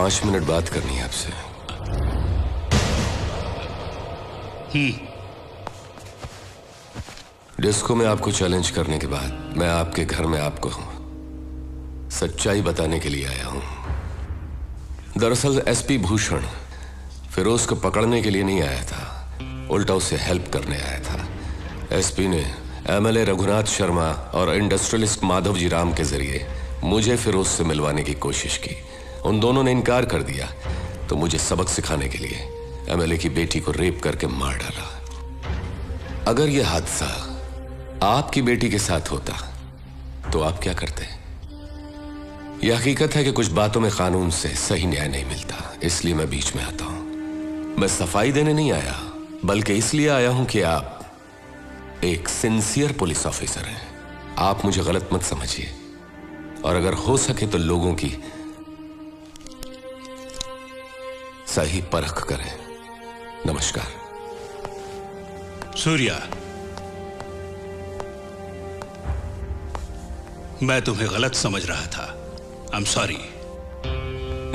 5 minute बात करनी है आपसे। डिस्को में आपको चैलेंज करने के बाद मैं आपके घर में आपको सच्चाई बताने के लिए आया हूं। दरअसल एसपी भूषण फिरोज को पकड़ने के लिए नहीं आया था, उल्टा उसे हेल्प करने आया था। एसपी ने एमएलए रघुनाथ शर्मा और इंडस्ट्रियलिस्ट माधव जी राम के जरिए मुझे फिरोज से मिलवाने की कोशिश की। उन दोनों ने इनकार कर दिया तो मुझे सबक सिखाने के लिए एमएलए की बेटी को रेप करके मार डाला। अगर यह हादसा आपकी बेटी के साथ होता तो आप क्या करते? यह हकीकत है कि कुछ बातों में कानून से सही न्याय नहीं मिलता, इसलिए मैं बीच में आता हूं। मैं सफाई देने नहीं आया, बल्कि इसलिए आया हूं कि आप एक सिंसियर पुलिस ऑफिसर हैं। आप मुझे गलत मत समझिए, और अगर हो सके तो लोगों की सही परख करें। नमस्कार। सूर्या, मैं तुम्हें गलत समझ रहा था। I am sorry.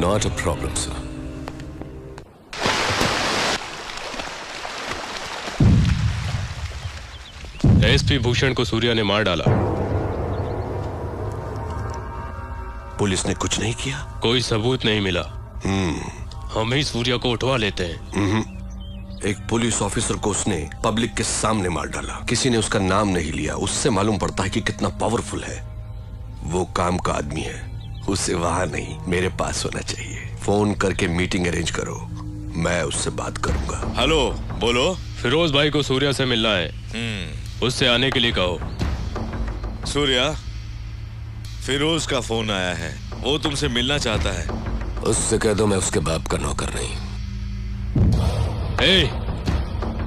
Not a problem sir. SP Bhushan को सूर्या ने मार डाला। पुलिस ने कुछ नहीं किया? कोई सबूत नहीं मिला। हम ही सूर्या को उठवा लेते हैं। एक पुलिस ऑफिसर को उसने पब्लिक के सामने मार डाला, किसी ने उसका नाम नहीं लिया। उससे मालूम पड़ता है कि कितना पावरफुल है। वो काम का आदमी है, उसे वहां नहीं मेरे पास होना चाहिए। फोन करके मीटिंग अरेंज करो, मैं उससे बात करूंगा। हेलो, बोलो। फिरोज भाई को सूर्या से मिलना है, उससे आने के लिए कहो। सूर्या, फिरोज का फोन आया है, वो तुमसे मिलना चाहता है। उससे कह दो मैं उसके बाप का नौकर नहीं।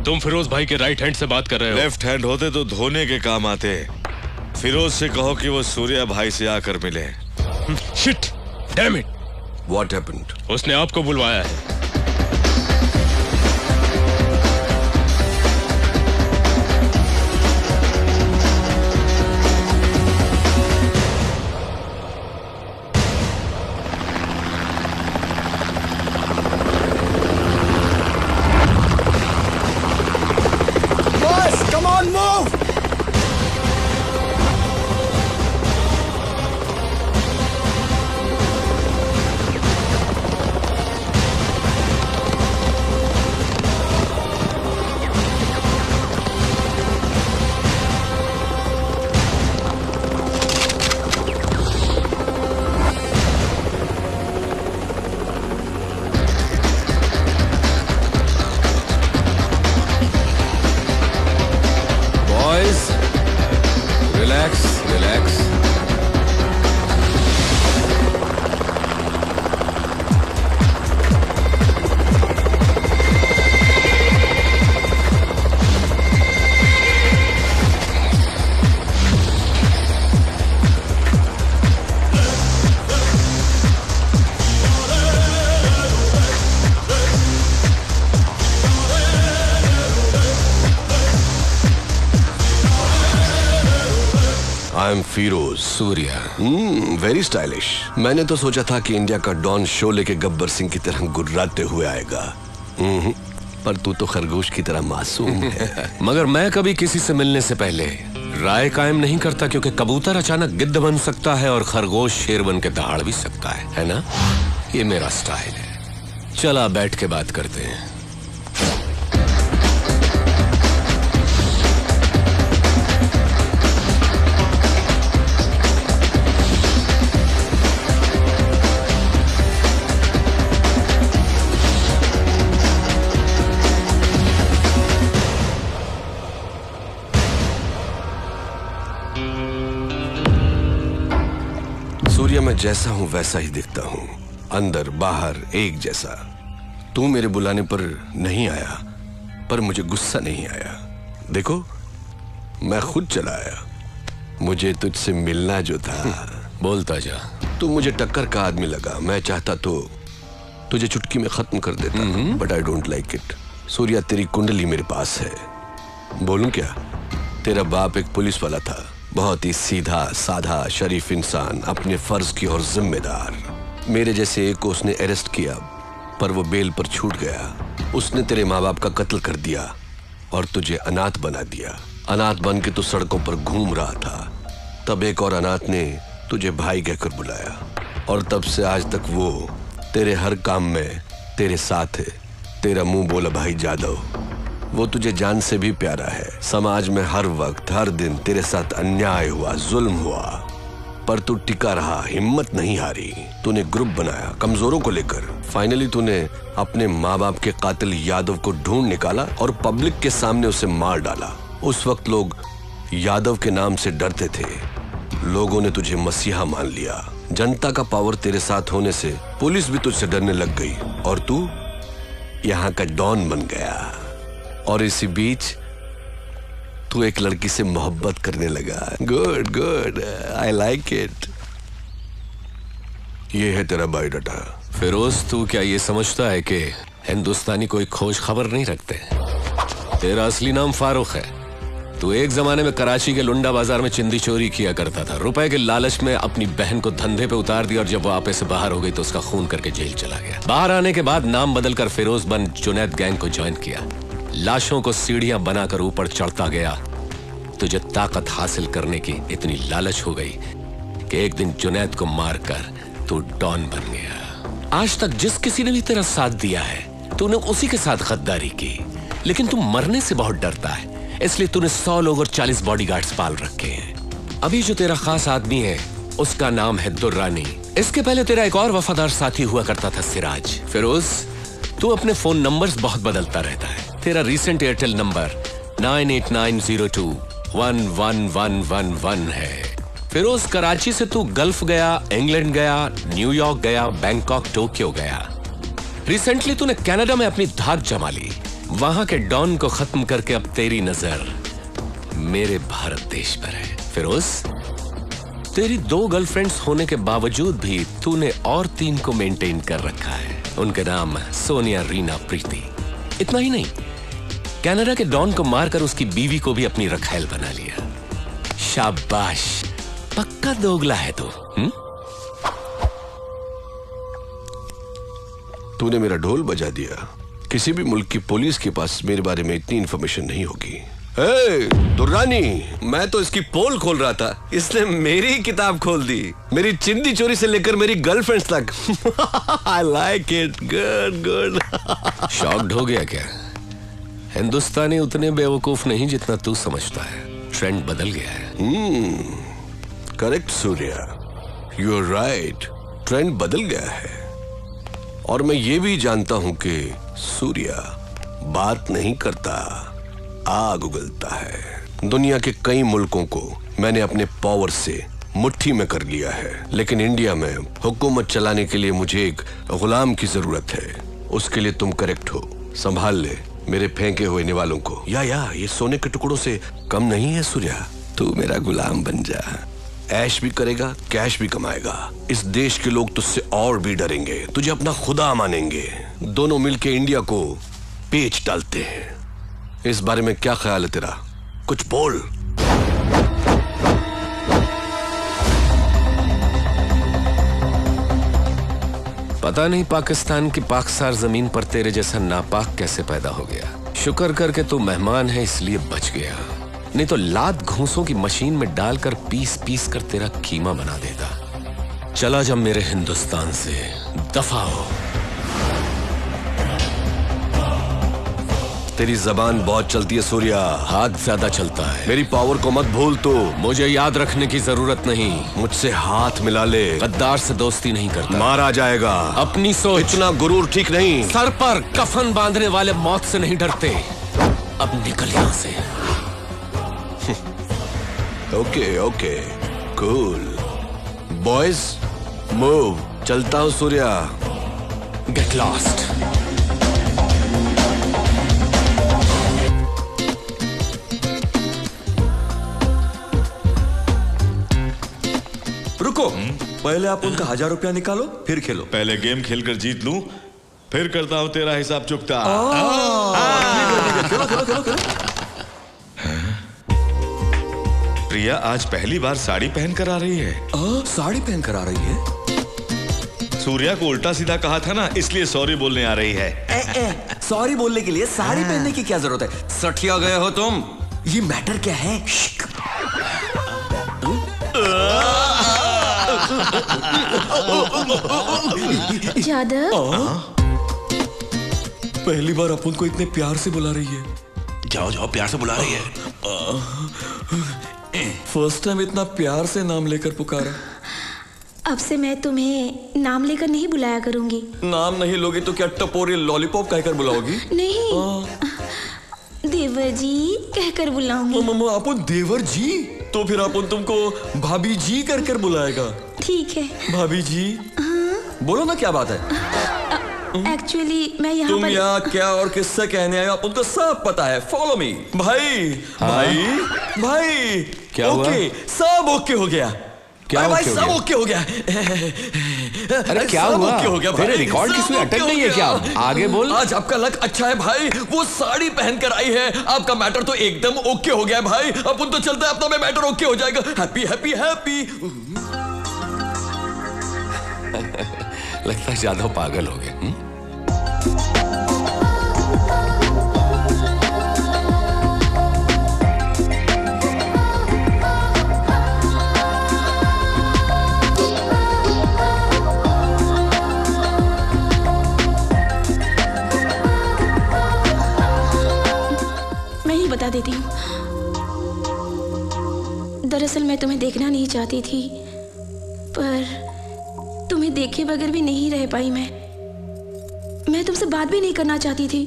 तुम फिरोज भाई के राइट हैंड से बात कर रहे हो। लेफ्ट हैंड होते तो धोने के काम आते। फिरोज से कहो कि वो सूर्या भाई से आकर मिले। Shit, damn it. What happened? उसने आपको बुलवाया है। फिरोज। सूर्या। Very stylish. मैंने तो सोचा था कि इंडिया का डॉन शो लेके गब्बर सिंह की तरह गुर्राते हुए आएगा, पर तू तो खरगोश की तरह मासूम है। मगर मैं कभी किसी से मिलने से पहले राय कायम नहीं करता, क्योंकि कबूतर अचानक गिद्ध बन सकता है और खरगोश शेर बन के दहाड़ भी सकता है ना? ये मेरा स्टाइल है। चला बैठ के बात करते हैं। मैं जैसा हूं वैसा ही दिखता हूं, अंदर बाहर एक जैसा। तू मेरे बुलाने पर नहीं आया, पर मुझे गुस्सा नहीं आया। देखो, मैं खुद चला आया। मुझे तुझसे मिलना जो था। बोलता जा। तू मुझे टक्कर का आदमी लगा। मैं चाहता तो तुझे चुटकी में खत्म कर देता, but I don't like it. Surya, तेरी कुंडली मेरे पास है। बोलूं क्या? तेरा बाप एक पुलिस वाला था, बहुत ही सीधा साधा शरीफ इंसान, अपने फर्ज की ओर जिम्मेदार। मेरे जैसे एक को उसने अरेस्ट किया, पर वो बेल पर छूट गया। उसने तेरे माँ बाप का कत्ल कर दिया और तुझे अनाथ बना दिया। अनाथ बन के तू सड़कों पर घूम रहा था। तब एक और अनाथ ने तुझे भाई कहकर बुलाया और तब से आज तक वो तेरे हर काम में तेरे साथ है। तेरा मुंह बोला भाई जादव, वो तुझे जान से भी प्यारा है। समाज में हर वक्त हर दिन तेरे साथ अन्याय हुआ, जुल्म हुआ, पर तू टिका रहा, हिम्मत नहीं हारी। तूने ग्रुप बनाया कमजोरों को लेकर। फाइनली तूने अपने माँ बाप के कातिल यादव को ढूंढ निकाला और पब्लिक के सामने उसे मार डाला। उस वक्त लोग यादव के नाम से डरते थे। लोगों ने तुझे मसीहा मान लिया। जनता का पावर तेरे साथ होने से पुलिस भी तुझसे डरने लग गई और तू यहाँ का डॉन बन गया। और इसी बीच तू एक लड़की से मोहब्बत करने लगा। Good good, I like it. ये है तेरा बायोडाटा। फिरोज, तू क्या ये समझता है कि हिंदुस्तानी कोई खोज खबर नहीं रखते? तेरा असली नाम फारूक है। तू एक जमाने में कराची के लुंडा बाजार में चिंदी चोरी किया करता था। रुपए के लालच में अपनी बहन को धंधे पे उतार दिया और जब वो आपे से बाहर हो गई तो उसका खून करके जेल चला गया। बाहर आने के बाद नाम बदलकर फिरोज बन जुनैद गैंग को ज्वाइन किया। लाशों को सीढ़ियां बनाकर ऊपर चढ़ता गया। तुझे ताकत हासिल करने की इतनी लालच हो गई कि एक दिन जुनैद को मारकर तू डॉन बन गया। आज तक जिस किसी ने भी तेरा साथ दिया है तूने उसी के साथ गद्दारी की, लेकिन तू मरने से बहुत डरता है, इसलिए तूने 100 लोग और 40 बॉडीगार्ड्स पाल रखे हैं। अभी जो तेरा खास आदमी है उसका नाम है दुर्रानी। इसके पहले तेरा एक और वफादार साथी हुआ करता था, सिराज। फिरोज, तू अपने फोन नंबर्स बहुत बदलता रहता है। तेरा रीसेंट एयरटेल नंबर 9890211111 है। फिरोज, कराची से तू गल्फ गया, इंग्लैंड गया, न्यूयॉर्क गया, बैंकॉक, टोक्यो गया। रिसेंटली तूने कनाडा में अपनी धाक जमा ली। वहां के डॉन को खत्म करके अब तेरी नजर मेरे भारत देश पर है। फिरोज, तेरी 2 गर्लफ्रेंड्स होने के बावजूद भी तूने और 3 को मेंटेन कर रखा है। उनके नाम सोनिया, रीना, प्रीति। इतना ही नहीं, कनाडा के डॉन को मारकर उसकी बीवी को भी अपनी रखैल बना लिया। शाबाश, पक्का दोगला है तू। तूने मेरा ढोल बजा दिया। किसी भी मुल्क की पुलिस के पास मेरे बारे में इतनी इंफॉर्मेशन नहीं होगी। दुर्रानी, मैं तो इसकी पोल खोल रहा था, इसने मेरी किताब खोल दी। मेरी चिंदी चोरी से लेकर मेरी गर्लफ्रेंड्स तक। I like it, good good. Shocked हो गया क्या? हिंदुस्तानी उतने बेवकूफ नहीं जितना तू समझता है। ट्रेंड बदल गया है। Correct Surya, you are right, trend बदल गया है। और मैं ये भी जानता हूं कि सूर्या बात नहीं करता, आग उगलता है। दुनिया के कई मुल्कों को मैंने अपने पावर से मुट्ठी में कर लिया है, लेकिन इंडिया में हुकूमत चलाने के लिए मुझे एक गुलाम की जरूरत है। उसके लिए तुम करेक्ट हो। संभाल ले मेरे फेंके हुए निवालों को। या ये सोने के टुकड़ों से कम नहीं है सूर्या। तू मेरा गुलाम बन जा। ऐश भी करेगा, कैश भी कमाएगा। इस देश के लोग तुझसे और भी डरेंगे, तुझे अपना खुदा मानेंगे। दोनों मिलके इंडिया को पेच डालते हैं। इस बारे में क्या ख्याल है तेरा? कुछ बोल। पता नहीं पाकिस्तान की पाकसार जमीन पर तेरे जैसा नापाक कैसे पैदा हो गया। शुक्र करके तू मेहमान है इसलिए बच गया, नहीं तो लात घूंसों की मशीन में डालकर पीस पीस कर तेरा कीमा बना देता। चला जा मेरे हिंदुस्तान से, दफा हो। तेरी जबान बहुत चलती है सूर्या। हाथ ज्यादा चलता है। मेरी पावर को मत भूल तू। मुझे याद रखने की जरूरत नहीं। मुझसे हाथ मिला ले। गद्दार से दोस्ती नहीं करता। मारा जाएगा। अपनी सोच। इतना गुरूर ठीक नहीं। सर पर कफन बांधने वाले मौत से नहीं डरते। अब निकल यहां से। Okay cool boys, move. चलता हूं सूर्या। Get lost. रुको, पहले आप उनका 1000 रुपया निकालो, फिर खेलो। पहले गेम खेलकर जीत लूं, फिर करता हूं तेरा हिसाब चुकता। खेलो। प्रिया आज पहली बार साड़ी पहन कर आ रही है। साड़ी पहन कर आ रही है? सूर्या को उल्टा सीधा कहा था ना, इसलिए सॉरी बोलने आ रही है। सॉरी बोलने के लिए साड़ी पहनने की क्या जरूरत है? सठिया गए हो तुम। ये मैटर क्या है? यादव, पहली बार अपन को इतने प्यार से बुला रही है। जाओ जाओ, प्यार से बुला रही है। फर्स्ट टाइम इतना प्यार से नाम लेकर पुकारा। अब से मैं तुम्हें नाम लेकर नहीं बुलाया करूंगी। नाम नहीं लोगे तो क्या टपोरी लॉलीपॉप कहकर बुलाओगी? नहीं, देवर जी कहकर बुलाऊंगी। अपन देवर जी? तो फिर अपन तुमको भाभी जी कर कर बुलाएगा। ठीक है भाभी जी। बोलो ना, क्या बात है? एक्चुअली मैं यहाँ तुम पर यहाँ क्या और किससे कहने आए हो अपन को सब पता है। Follow me. भाई भाई भाई, क्या हुआ? ओके, सब ओके हो गया। क्या भाई ओके हो सब गया? ओके हो गया। अरे क्या सब हुआ? ओके हो गया भाई। तेरे रिकॉर्ड की सब सुई ओके अटक हो गई है गया। क्या? आगे बोल। आज आपका लक अच्छा है भाई, वो साड़ी पहन कर आई है। आपका मैटर तो एकदम ओके हो गया है भाई। अपन तो चलते हैं, अपना में मैटर ओके हो जाएगा। Happy happy happy. लगता है यादव पागल हो गए। मैं ही बता देती हूँ। दरअसल मैं तुम्हें देखना नहीं चाहती थी, पर तुम्हें देखे बगैर भी नहीं रह पाई। मैं तुमसे बात भी नहीं करना चाहती थी,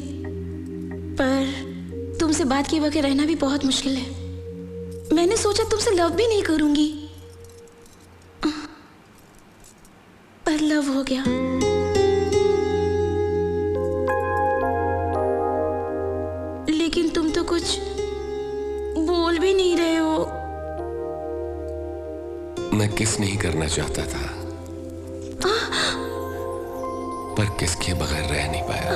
पर तुमसे बात किए बगैर रहना भी बहुत मुश्किल है। मैंने सोचा तुमसे लव भी नहीं करूंगी, पर लव हो गया। लेकिन तुम तो कुछ बोल भी नहीं रहे हो। मैं किस नहीं करना चाहता था, पर किसके बगैर रह नहीं पाया।